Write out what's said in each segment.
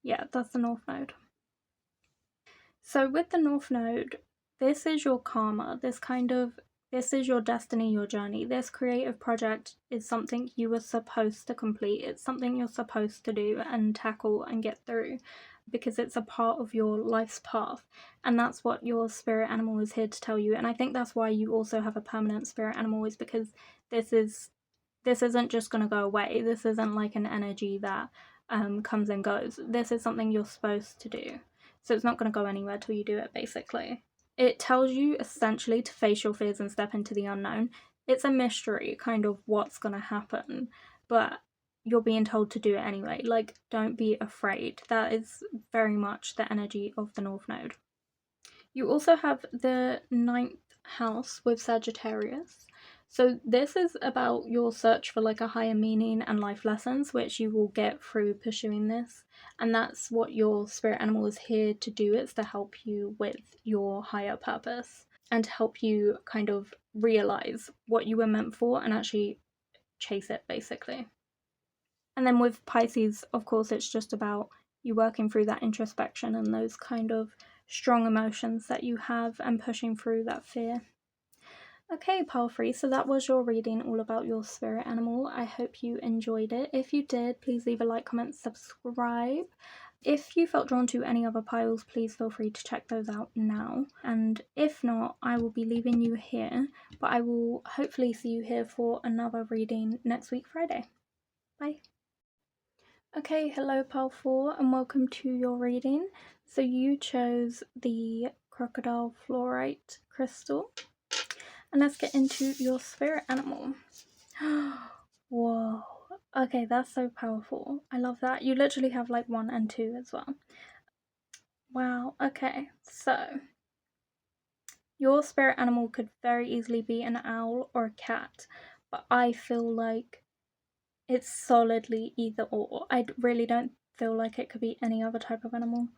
Yeah, that's the North Node. So with the North Node, this is your karma. This is your destiny, your journey. This creative project is something you were supposed to complete. It's something you're supposed to do and tackle and get through, because it's a part of your life's path. And that's what your spirit animal is here to tell you. And I think that's why you also have a permanent spirit animal, is because this isn't just going to go away. This isn't like an energy that comes and goes. This is something you're supposed to do. So it's not going to go anywhere till you do it, basically. It tells you essentially to face your fears and step into the unknown. It's a mystery, kind of what's going to happen, but you're being told to do it anyway. Like, don't be afraid. That is very much the energy of the North Node. You also have the 9th house with Sagittarius. So this is about your search for like a higher meaning and life lessons, which you will get through pursuing this. And that's what your spirit animal is here to do. It's to help you with your higher purpose and to help you kind of realize what you were meant for and actually chase it, basically. And then with Pisces, of course, it's just about you working through that introspection and those kind of strong emotions that you have and pushing through that fear. Okay, pile 3, so that was your reading all about your spirit animal. I hope you enjoyed it. If you did, please leave a like, comment, subscribe. If you felt drawn to any other piles, please feel free to check those out now. And if not, I will be leaving you here, but I will hopefully see you here for another reading next week, Friday. Bye. Okay, hello pile 4 and welcome to your reading. So you chose the Crocodile fluorite crystal. And let's get into your spirit animal. Whoa. Okay, that's so powerful. I love that. You literally have like 1 and 2 as well. Wow, okay. So your spirit animal could very easily be an owl or a cat, but I feel like it's solidly either or. I really don't feel like it could be any other type of animal.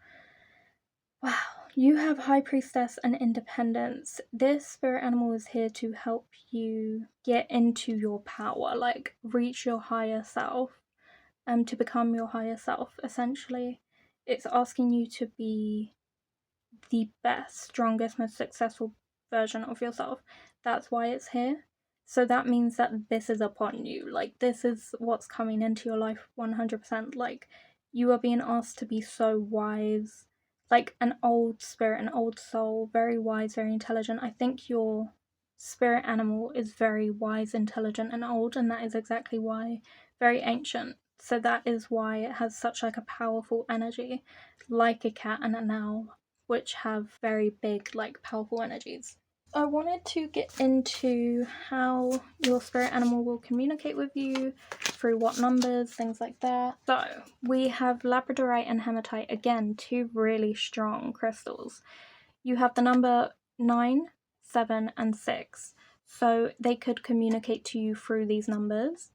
Wow, you have High Priestess and Independence. This spirit animal is here to help you get into your power, like reach your higher self, to become your higher self, essentially. It's asking you to be the best, strongest, most successful version of yourself. That's why it's here. So that means that this is upon you. Like, this is what's coming into your life 100%. Like, you are being asked to be so wise, like an old spirit, an old soul, very wise, very intelligent. I think your spirit animal is very wise, intelligent, and old, and that is exactly why, very ancient. So that is why it has such like a powerful energy, like a cat and an owl, which have very big, like, powerful energies. I wanted to get into how your spirit animal will communicate with you, through what numbers, things like that. So we have Labradorite and Hematite, again, 2 really strong crystals. You have the number 9, 7, and 6. So they could communicate to you through these numbers.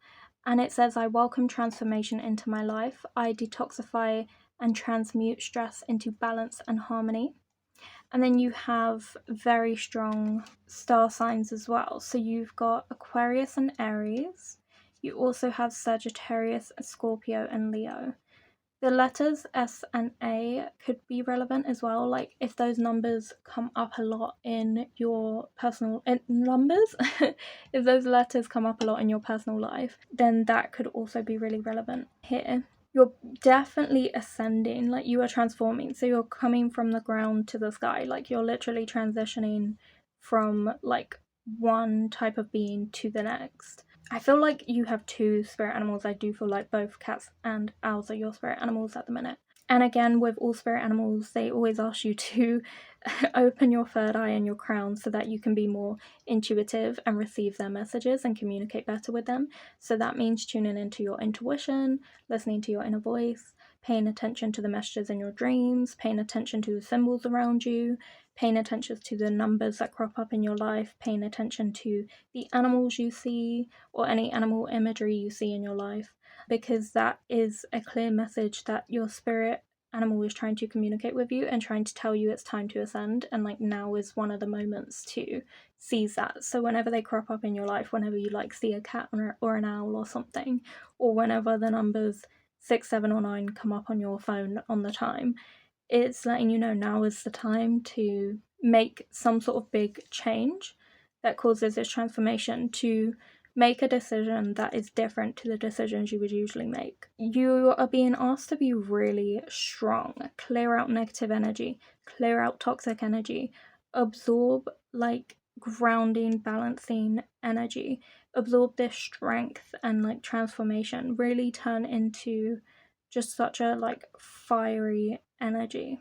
And it says, I welcome transformation into my life. I detoxify and transmute stress into balance and harmony. And then you have very strong star signs as well. So you've got Aquarius and Aries. You also have Sagittarius, Scorpio, and Leo. The letters S and A could be relevant as well. Like, if those numbers come up a lot in your personal numbers, if those letters come up a lot in your personal life, then that could also be really relevant here. You're definitely ascending, like you are transforming. So you're coming from the ground to the sky. Like, you're literally transitioning from like one type of being to the next. I feel like you have 2 spirit animals. I do feel like both cats and owls are your spirit animals at the minute. And again, with all spirit animals, they always ask you to open your 3rd eye and your crown so that you can be more intuitive and receive their messages and communicate better with them. So that means tuning into your intuition, listening to your inner voice, paying attention to the messages in your dreams, paying attention to the symbols around you, paying attention to the numbers that crop up in your life, paying attention to the animals you see or any animal imagery you see in your life, because that is a clear message that your spirit animal is trying to communicate with you and trying to tell you it's time to ascend, and like now is one of the moments to seize that. So whenever they crop up in your life, whenever you like see a cat or an owl or something, or whenever the numbers 6, 7, or 9 come up on your phone on the time, it's letting you know now is the time to make some sort of big change that causes this transformation, to make a decision that is different to the decisions you would usually make. You are being asked to be really strong, clear out negative energy, clear out toxic energy, absorb like grounding, balancing energy, absorb this strength and like transformation, really turn into just such a like fiery energy.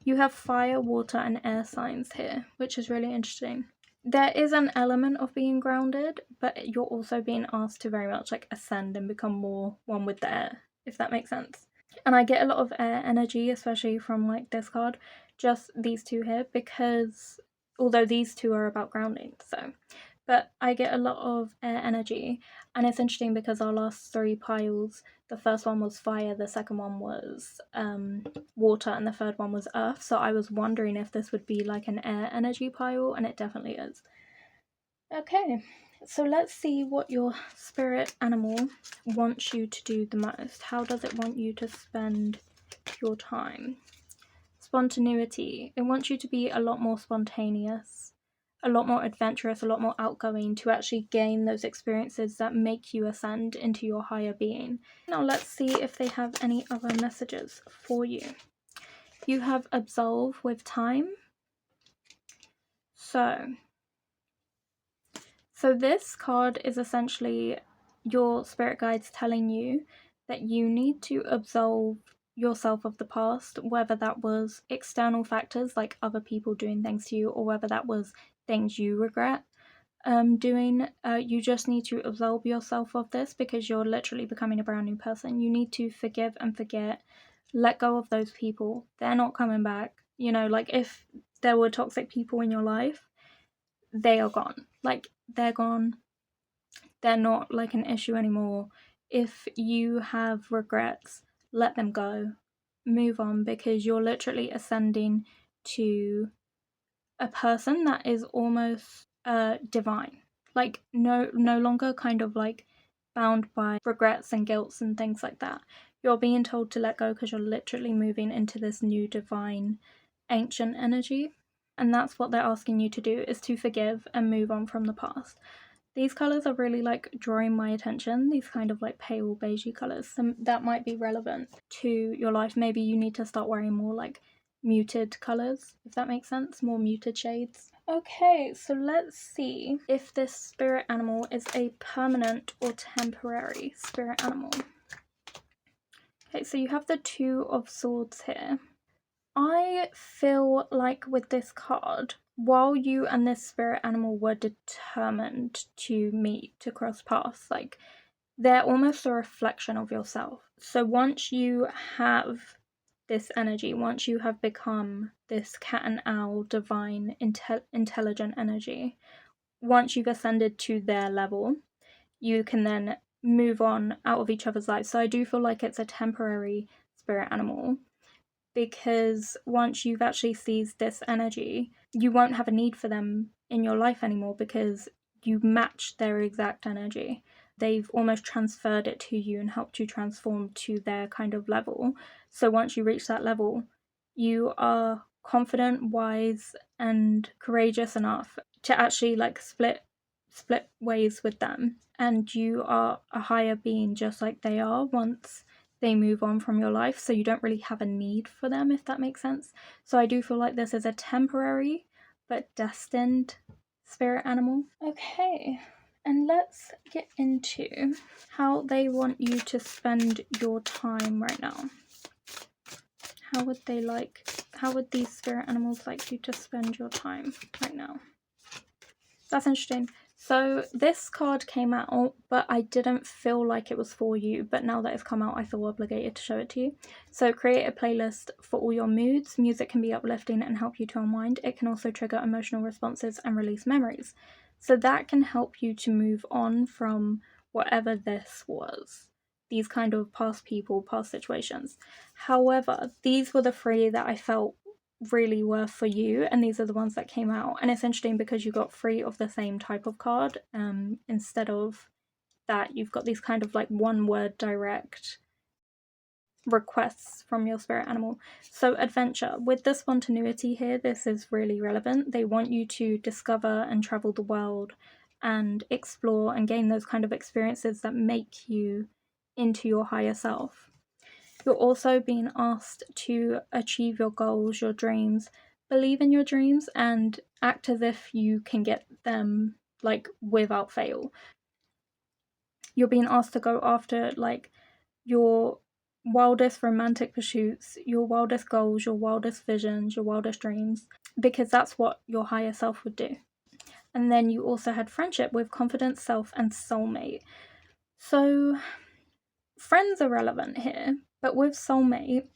You have fire, water, and air signs here, which is really interesting. There is an element of being grounded, but you're also being asked to very much like ascend and become more one with the air, if that makes sense. And I get a lot of air energy, especially from like this card, just these two here, because although these two are about grounding, but I get a lot of air energy, and it's interesting because our last 3 piles, the first one was fire, the second one was water, and the third one was earth, so I was wondering if this would be like an air energy pile, and it definitely is. Okay, so let's see what your spirit animal wants you to do the most. How does it want you to spend your time? Spontaneity. It wants you to be a lot more spontaneous, a lot more adventurous, a lot more outgoing, to actually gain those experiences that make you ascend into your higher being. Now let's see if they have any other messages for you. You have absolve with time. So this card is essentially your spirit guides telling you that you need to absolve yourself of the past, whether that was external factors like other people doing things to you, or whether that was things you regret doing. You just need to absolve yourself of this because you're literally becoming a brand new person. You need to forgive and forget, let go of those people. They're not coming back. You know, like if there were toxic people in your life, they are gone. Like they're gone. They're not like an issue anymore. If you have regrets, let them go. Move on, because you're literally ascending to a person that is almost divine. Like no longer kind of like bound by regrets and guilts and things like that. You're being told to let go because you're literally moving into this new divine ancient energy. And that's what they're asking you to do, is to forgive and move on from the past. These colours are really like drawing my attention, these kind of like pale beigey colours. That might be relevant to your life. Maybe you need to start wearing more like muted colours, if that makes sense, more muted shades. Okay, so let's see if this spirit animal is a permanent or temporary spirit animal. Okay, so you have the 2 of Swords here. I feel like with this card, while you and this spirit animal were determined to meet, to cross paths, like they're almost a reflection of yourself. So once you have this energy, once you have become this cat and owl divine intelligent energy, once you've ascended to their level, you can then move on out of each other's lives. So I do feel like it's a temporary spirit animal, because once you've actually seized this energy, you won't have a need for them in your life anymore because you match their exact energy. They've almost transferred it to you and helped you transform to their kind of level. So once you reach that level, you are confident, wise, and courageous enough to actually like split ways with them, and you are a higher being just like they are once they move on from your life, so you don't really have a need for them, if that makes sense. So I do feel like this is a temporary but destined spirit animal. Okay, and let's get into how they want you to spend your time right now. How would these spirit animals like you to spend your time right now? That's interesting. So this card came out, but I didn't feel like it was for you, but now that it's come out, I feel obligated to show it to you. So create a playlist for all your moods. Music can be uplifting and help you to unwind. It can also trigger emotional responses and release memories. So that can help you to move on from whatever this was. These kind of past people, past situations. However, these were the 3 that I felt really were for you, and these are the ones that came out. And it's interesting because you got 3 of the same type of card, instead of that you've got these kind of like one word direct requests from your spirit animal. So adventure, with the spontaneity here, this is really relevant. They want you to discover and travel the world and explore and gain those kind of experiences that make you into your higher self. You're also being asked to achieve your goals, your dreams, believe in your dreams, and act as if you can get them, like, without fail. You're being asked to go after, like, your wildest romantic pursuits, your wildest goals, your wildest visions, your wildest dreams, because that's what your higher self would do. And then you also had friendship with confident self and soulmate. So friends are relevant here, but with soulmate,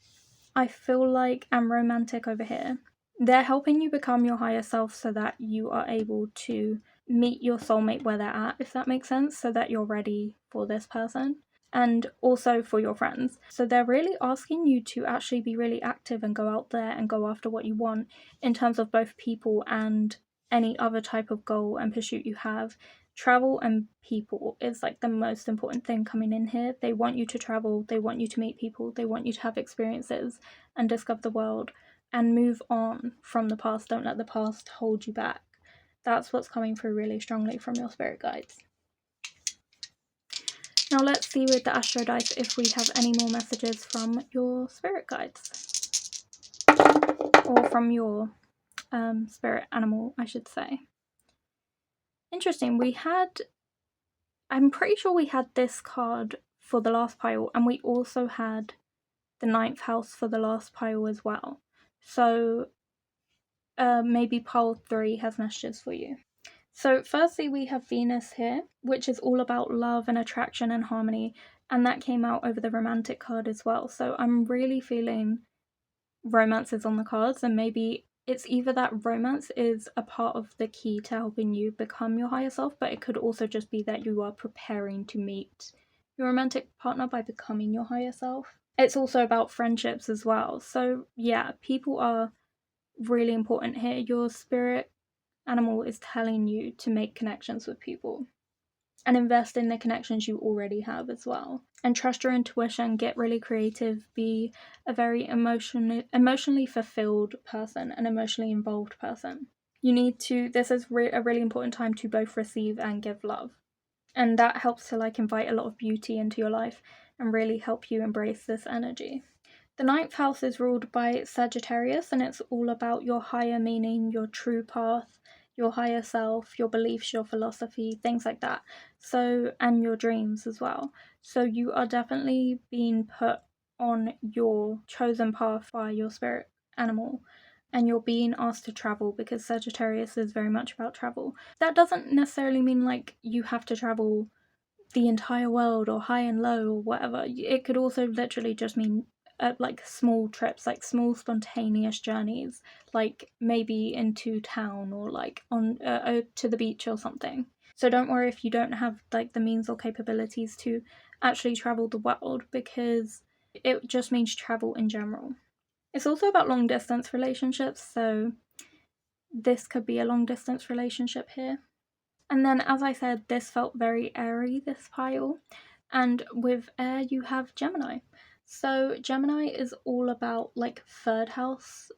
I feel like, and romantic over here, they're helping you become your higher self so that you are able to meet your soulmate where they're at, if that makes sense, so that you're ready for this person. And also for your friends. So they're really asking you to actually be really active and go out there and go after what you want in terms of both people and any other type of goal and pursuit you have. Travel and people is like the most important thing coming in here. They want you to travel, they want you to meet people, they want you to have experiences and discover the world and move on from the past. Don't let the past hold you back. That's what's coming through really strongly from your spirit guides. Now let's see with the Astro Dice if we have any more messages from your spirit guides. Or from your spirit animal, I should say. Interesting, I'm pretty sure we had this card for the last pile, and we also had the 9th house for the last pile as well. So maybe pile 3 has messages for you. So firstly, we have Venus here, which is all about love and attraction and harmony, and that came out over the romantic card as well. So I'm really feeling romance is on the cards, and maybe it's either that romance is a part of the key to helping you become your higher self, but it could also just be that you are preparing to meet your romantic partner by becoming your higher self. It's also about friendships as well. So yeah, people are really important here. Your spirit animal is telling you to make connections with people and invest in the connections you already have as well. And trust your intuition, get really creative, be a very emotionally fulfilled person, an emotionally involved person. You need to, this is a really important time to both receive and give love. And that helps to like invite a lot of beauty into your life and really help you embrace this energy. The 9th house is ruled by Sagittarius, and it's all about your higher meaning, your true path, your higher self, your beliefs, your philosophy, things like that. So, and your dreams as well. So you are definitely being put on your chosen path by your spirit animal, and you're being asked to travel because Sagittarius is very much about travel. That doesn't necessarily mean like you have to travel the entire world or high and low or whatever. It could also literally just mean like small trips, like small spontaneous journeys, like maybe into town or like on to the beach or something. So don't worry if you don't have like the means or capabilities to actually travel the world, because it just means travel in general. It's also about long distance relationships, so this could be a long distance relationship here. And then, as I said, this felt very airy, this pile. And with air, you have Gemini. So Gemini is all about like 3rd house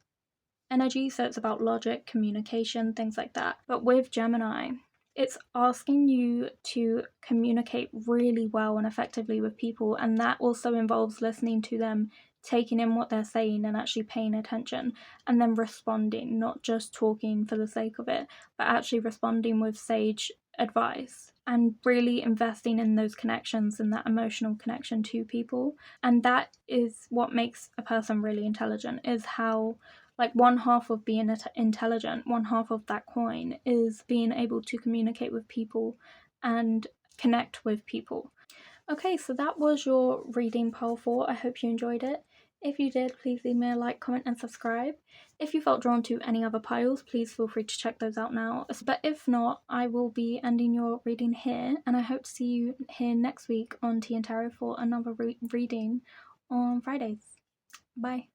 energy. So it's about logic, communication, things like that. But with Gemini, it's asking you to communicate really well and effectively with people. And that also involves listening to them, taking in what they're saying and actually paying attention, and then responding, not just talking for the sake of it, but actually responding with sage advice and really investing in those connections and that emotional connection to people. And that is what makes a person really intelligent, is how like one half of being intelligent, one half of that coin is being able to communicate with people and connect with people. Okay, so that was your reading pile 4. I hope you enjoyed it. If you did, please leave me a like, comment, and subscribe. If you felt drawn to any other piles, please feel free to check those out now. But if not, I will be ending your reading here, and I hope to see you here next week on TìandTarot for another reading on Fridays. Bye.